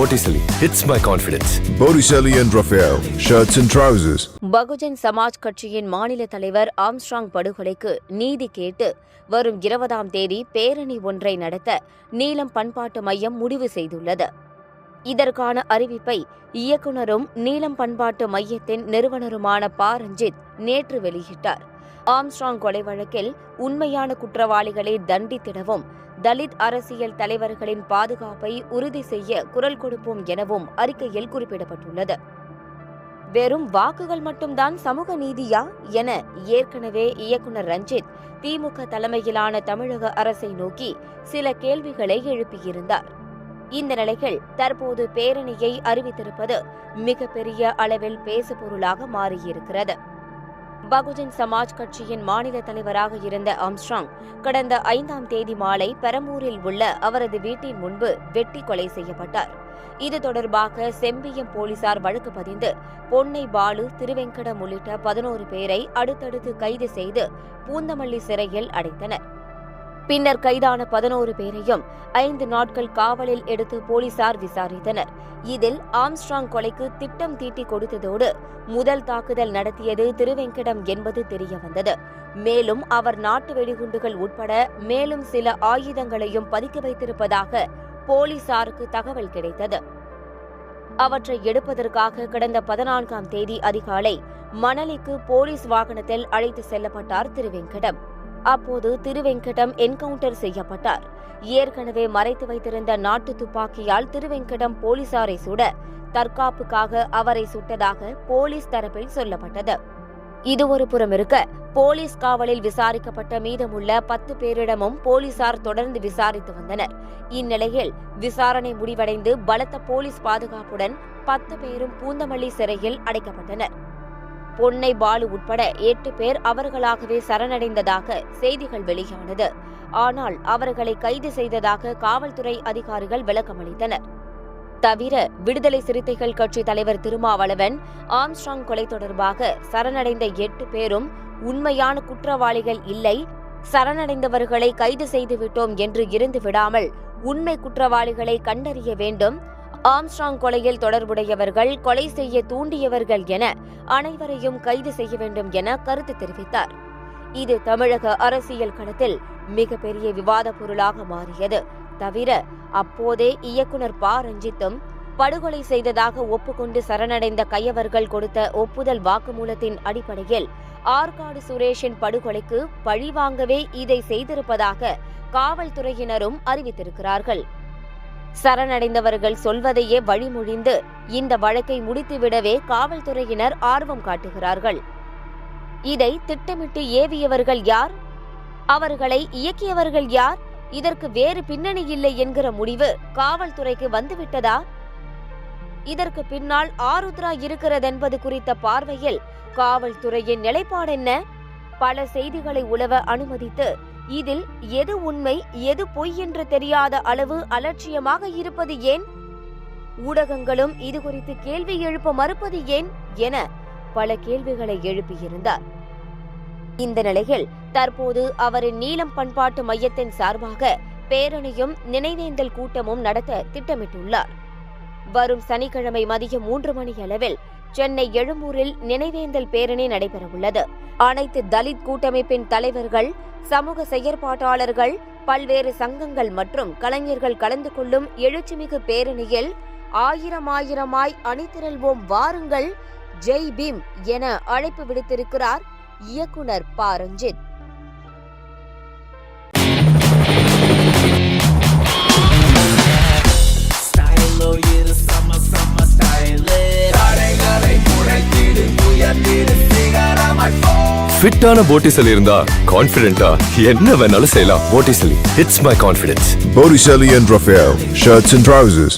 Botticelli, it's my confidence. Botticelli and Raphael, shirts and trousers. Bahujan Samaj கட்சியின் மாநில தலைவர் Armstrong படுகொலைக்கு நீதி கேட்டு வரும் 20ஆம் தேதி பேரணி ஒன்றை நடத்த நீலம் பண்பாட்டு மையம் முடிவு செய்துள்ளது. இதற்கான அறிவிப்பை இயக்குநரும் நீலம் பண்பாட்டு மையத்தின் நிறுவனருமான ப. ரஞ்சித் நேற்று வெளியிட்டார். ஆம்ஸ்ட்ராங் கொலை வழக்கில் உண்மையான குற்றவாளிகளை தண்டித்திடவும் தலித் அரசியல் தலைவர்களின் பாதுகாப்பை உறுதி செய்ய குரல் கொடுப்போம் எனவும் அறிக்கையில் குறிப்பிடப்பட்டுள்ளது. வெறும் வாக்குகள் மட்டும்தான் சமூக நீதியா என ஏற்கனவே இயக்குநர் ரஞ்சித் திமுக தலைமையிலான தமிழக அரசை நோக்கி சில கேள்விகளை எழுப்பியிருந்தார். இந்த நிலையில் தற்போது பேரணியை அறிவித்திருப்பது மிகப்பெரிய அளவில் பேசுபொருளாக மாறியிருக்கிறது. பகுஜன் சமாஜ் கட்சியின் மாநில தலைவராக இருந்த ஆம்ஸ்ட்ராங் கடந்த 5ஆம் தேதி மாலை பெரம்பூரில் உள்ள அவரது வீட்டின் முன்பு வெட்டி கொலை செய்யப்பட்டார். இது தொடர்பாக செம்பியம் போலீசார் வழக்கு பதிந்து பொன்னை பாலு, திருவெங்கடம் உள்ளிட்ட 11 பேரை அடுத்தடுத்து கைது செய்து பூந்தமல்லி சிறையில் அடைத்தனர். பின்னர் கைதான 11 பேரையும் 5 நாட்கள் காவலில் எடுத்து போலீசார் விசாரித்தனர். இதில் ஆம்ஸ்ட்ராங் கொலைக்கு திட்டம் தீட்டி கொடுத்ததோடு முதல் தாக்குதல் நடத்தியது திருவெங்கடம் என்பது தெரியவந்தது. மேலும் அவர் நாட்டு வெடிகுண்டுகள் உட்பட மேலும் சில ஆயுதங்களையும் பதுக்கி வைத்திருப்பதாக போலீசாருக்கு தகவல் கிடைத்தது. அவற்றை எடுப்பதற்காக கடந்த 14ஆம் தேதி அதிகாலை மணலிக்கு போலீஸ் வாகனத்தில் அழைத்து செல்லப்பட்டார் திருவெங்கடம். அப்போது திருவெங்கடம் என்கவுண்டர் செய்யப்பட்டார். ஏற்கனவே மறைத்து வைத்திருந்த நாட்டு துப்பாக்கியால் திருவெங்கடம் போலீசாரை சுட தற்காப்புக்காக அவரை சுட்டதாக போலீஸ் தரப்பில் சொல்லப்பட்டது. இது ஒரு புறம் இருக்க, போலீஸ் காவலில் விசாரிக்கப்பட்ட மீதமுள்ள 10 பேரிடமும் போலீசார் தொடர்ந்து விசாரித்து வந்தனர். இந்நிலையில் விசாரணை முடிவடைந்து பலத்த போலீஸ் பாதுகாப்புடன் 10 பேரும் பூந்தமல்லி சிறையில் அடைக்கப்பட்டனர். பொன்னை பாலு உட்பட 8 பேர் அவர்களாகவே சரணடைந்ததாக செய்திகள் வெளியானது. ஆனால் அவர்களை கைது செய்ததாக காவல்துறை அதிகாரிகள் விளக்கமளித்தனர். தவிர விடுதலை சிறுத்தைகள் கட்சி தலைவர் திருமாவளவன் ஆம்ஸ்ட்ராங் கொலை தொடர்பாக சரணடைந்த 8 பேரும் உண்மையான குற்றவாளிகள் இல்லை, சரணடைந்தவர்களை கைது செய்துவிட்டோம் என்று இருந்து விடாமல் உண்மை குற்றவாளிகளை கண்டறிய வேண்டும், ஆம்ஸ்ட்ராங் கொலையில் தொடர்புடையவர்கள், கொலை செய்ய தூண்டியவர்கள் என அனைவரையும் கைது செய்ய வேண்டும் என கருத்து தெரிவித்தார். இது தமிழக அரசியல் களத்தில் மிகப்பெரிய விவாத பொருளாக மாறியது. தவிர அப்போதே இயக்குநர் ப. ரஞ்சித்தும் படுகொலை செய்ததாக ஒப்புக்கொண்டு சரணடைந்த கையவர்கள் கொடுத்த ஒப்புதல் வாக்குமூலத்தின் அடிப்படையில் ஆற்காடு சுரேஷின் படுகொலைக்கு பழிவாங்கவே இதை செய்திருப்பதாக காவல்துறையினரும் அறிவித்திருக்கிறார்கள். சரணடைந்தவர்கள் சொல்வதையே வழிமொழிந்து இந்த வழக்கை முடித்துவிடவே காவல்துறையினர் ஆர்வம் காட்டுகிறார்கள். இதை திட்டமிட்டு ஏவியவர்கள் யார்? அவர்களை இயக்கியவர்கள் யார்? இதற்கு வேறு பின்னணி இல்லை என்கிற முடிவு காவல்துறைக்கு வந்துவிட்டதா? இதற்கு பின்னால் ஆருத்ரா இருக்கிறதென்பது குறித்த பார்வையில் காவல்துறையின் நிலைப்பாடென்ன? பல செய்திகளை உலவ அனுமதித்து இதில் எது உண்மை எது பொய் என்று தெரியாத அளவு அலட்சியமாக இருப்பது ஏன்? ஊடகங்களும் இது குறித்து கேள்வி எழுப்ப மறுப்பது ஏன் என பல கேள்விகளை எழுப்பியிருந்தார். இந்த நிலையில் தற்போது அவரின் நீலம் பண்பாட்டு மையத்தின் சார்பாக பேரணியும் நினைவேந்தல் கூட்டமும் நடத்த திட்டமிட்டுள்ளார். வரும் சனிக்கிழமை மதியம் 3 மணி அளவில் சென்னை எழும்பூரில் நினைவேந்தல் பேரணி நடைபெறவுள்ளது. அனைத்து தலித் கூட்டமைப்பின் தலைவர்கள், சமூக செயற்பாட்டாளர்கள், பல்வேறு சங்கங்கள் மற்றும் கலைஞர்கள் கலந்து கொள்ளும் எழுச்சிமிகு பேரணியில் ஆயிரமாய் அணிதிரள்வோம் வாருங்கள், ஜெய் பீம் என அழைப்பு விடுத்திருக்கிறார் இயக்குனர் ப. ரஞ்சித். ஃபிட்டான Botticelli இருந்தா கான்ஃபிடென்ட்டா என்ன வேணாலும் செய்யலாம். Botticelli, it's my confidence. Botticelli and Raphael, shirts and trousers.